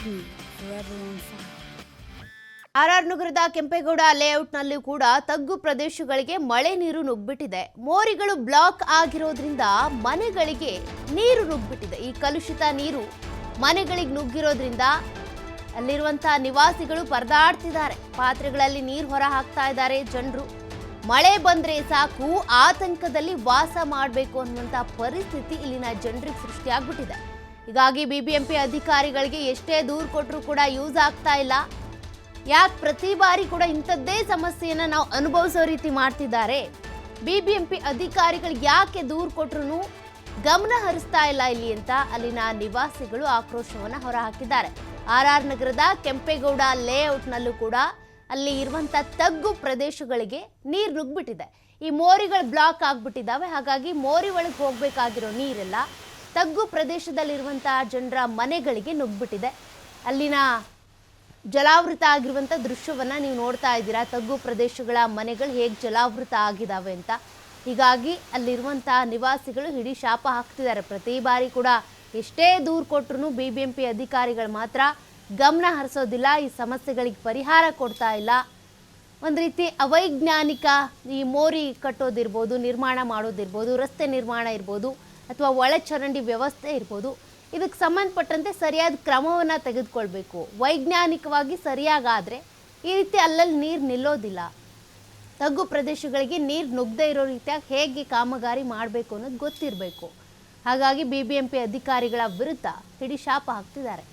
me forever on fire. R ನಗರದ ಕೆಂಪೇಗೌಡ ಲೇಔಟ್ನಲ್ಲಿ ಕೂಡ ತಗ್ಗು ಪ್ರದೇಶಗಳಿಗೆ ಮಳೆ ನೀರು ನುಗ್ಗಿಬಿಟ್ಟಿದೆ. ಮೋರಿಗಳು ಬ್ಲಾಕ್ ಆಗಿರೋದ್ರಿಂದ ಮನೆಗಳಿಗೆ ನೀರು ನುಗ್ಗಿಬಿಟ್ಟಿದೆ. ಈ ಕಲುಷಿತ ನೀರು ಮನೆಗಳಿಗೆ ನುಗ್ಗಿರೋದ್ರಿಂದ ಅಲ್ಲಿರುವಂತಹ ನಿವಾಸಿಗಳು ಪರದಾಡ್ತಿದ್ದಾರೆ. ಪಾತ್ರೆಗಳಲ್ಲಿ ನೀರು ಹೊರ ಹಾಕ್ತಾ ಇದ್ದಾರೆ ಜನರು. ಮಳೆ ಬಂದ್ರೆ ಸಾಕು ಆತಂಕದಲ್ಲಿ ವಾಸ ಮಾಡಬೇಕು ಅನ್ನುವಂಥ ಪರಿಸ್ಥಿತಿ ಇಲ್ಲಿನ ಜನರಿಗೆ ಸೃಷ್ಟಿಯಾಗ್ಬಿಟ್ಟಿದೆ. ಹೀಗಾಗಿ ಬಿಬಿಎಂಪಿ ಅಧಿಕಾರಿಗಳಿಗೆ ಎಷ್ಟೇ ದೂರು ಕೊಟ್ಟರು ಕೂಡ ಯೂಸ್ ಆಗ್ತಾ ಇಲ್ಲ. ಯಾಕೆ ಪ್ರತಿ ಬಾರಿ ಕೂಡ ಇಂಥದ್ದೇ ಸಮಸ್ಯೆಯನ್ನು ನಾವು ಅನುಭವಿಸೋ ರೀತಿ ಮಾಡ್ತಿದ್ದಾರೆ? ಬಿಬಿಎಂಪಿ ಅಧಿಕಾರಿಗಳಿಗೆ ಯಾಕೆ ದೂರು ಕೊಟ್ಟರು ಗಮನ ಹರಿಸ್ತಾ ಇಲ್ಲ ಇಲ್ಲಿ ಅಂತ ಅಲ್ಲಿನ ನಿವಾಸಿಗಳು ಆಕ್ರೋಶವನ್ನು ಹೊರಹಾಕಿದ್ದಾರೆ. ಆರ್ ನಗರದ ಕೆಂಪೇಗೌಡ ಲೇಔಟ್ನಲ್ಲೂ ಕೂಡ ಅಲ್ಲಿ ಇರುವಂಥ ತಗ್ಗು ಪ್ರದೇಶಗಳಿಗೆ ನೀರು ನುಗ್ಗಿಬಿಟ್ಟಿದೆ. ಈ ಮೋರಿಗಳು ಬ್ಲಾಕ್ ಆಗಿಬಿಟ್ಟಿದ್ದಾವೆ. ಹಾಗಾಗಿ ಮೋರಿ ಒಳಗೆ ಹೋಗಬೇಕಾಗಿರೋ ನೀರೆಲ್ಲ ತಗ್ಗು ಪ್ರದೇಶದಲ್ಲಿರುವಂಥ ಜನರ ಮನೆಗಳಿಗೆ ನುಗ್ಗಿಬಿಟ್ಟಿದೆ. ಅಲ್ಲಿನ ಜಲಾವೃತ ಆಗಿರುವಂಥ ದೃಶ್ಯವನ್ನು ನೀವು ನೋಡ್ತಾ ಇದ್ದೀರಾ. ತಗ್ಗು ಪ್ರದೇಶಗಳ ಮನೆಗಳು ಹೇಗೆ ಜಲಾವೃತ ಆಗಿದ್ದಾವೆ ಅಂತ. ಹೀಗಾಗಿ ಅಲ್ಲಿರುವಂಥ ನಿವಾಸಿಗಳು ಹಿಡಿ ಶಾಪ ಹಾಕ್ತಿದ್ದಾರೆ. ಪ್ರತಿ ಬಾರಿ ಕೂಡ ಎಷ್ಟೇ ದೂರು ಕೊಟ್ಟರು ಬಿಬಿಎಂಪಿ ಅಧಿಕಾರಿಗಳು ಮಾತ್ರ ಗಮನ ಹರಿಸೋದಿಲ್ಲ, ಈ ಸಮಸ್ಯೆಗಳಿಗೆ ಪರಿಹಾರ ಕೊಡ್ತಾ ಇಲ್ಲ. ಒಂದು ರೀತಿ ಅವೈಜ್ಞಾನಿಕ ಈ ಮೋರಿ ಕಟ್ಟೋದಿರ್ಬೋದು, ನಿರ್ಮಾಣ ಮಾಡೋದಿರ್ಬೋದು, ರಸ್ತೆ ನಿರ್ಮಾಣ ಇರ್ಬೋದು, ಅಥವಾ ಒಳಚರಂಡಿ ವ್ಯವಸ್ಥೆ ಇರ್ಬೋದು, ಇದಕ್ಕೆ ಸಂಬಂಧಪಟ್ಟಂತೆ ಸರಿಯಾದ ಕ್ರಮವನ್ನು ತೆಗೆದುಕೊಳ್ಬೇಕು. ವೈಜ್ಞಾನಿಕವಾಗಿ ಸರಿಯಾಗಾದರೆ ಈ ರೀತಿ ಅಲ್ಲಲ್ಲಿ ನೀರು ನಿಲ್ಲೋದಿಲ್ಲ. ತಗ್ಗು ಪ್ರದೇಶಗಳಿಗೆ ನೀರು ನುಗ್ಗದೇ ಇರೋ ರೀತಿಯಾಗಿ ಹೇಗೆ ಕಾಮಗಾರಿ ಮಾಡಬೇಕು ಅನ್ನೋದು ಗೊತ್ತಿರಬೇಕು. ಹಾಗಾಗಿ ಬಿಬಿಎಂಪಿ ಅಧಿಕಾರಿಗಳ ವಿರುದ್ಧ ಹಿಡಿ ಶಾಪ ಹಾಕ್ತಿದ್ದಾರೆ.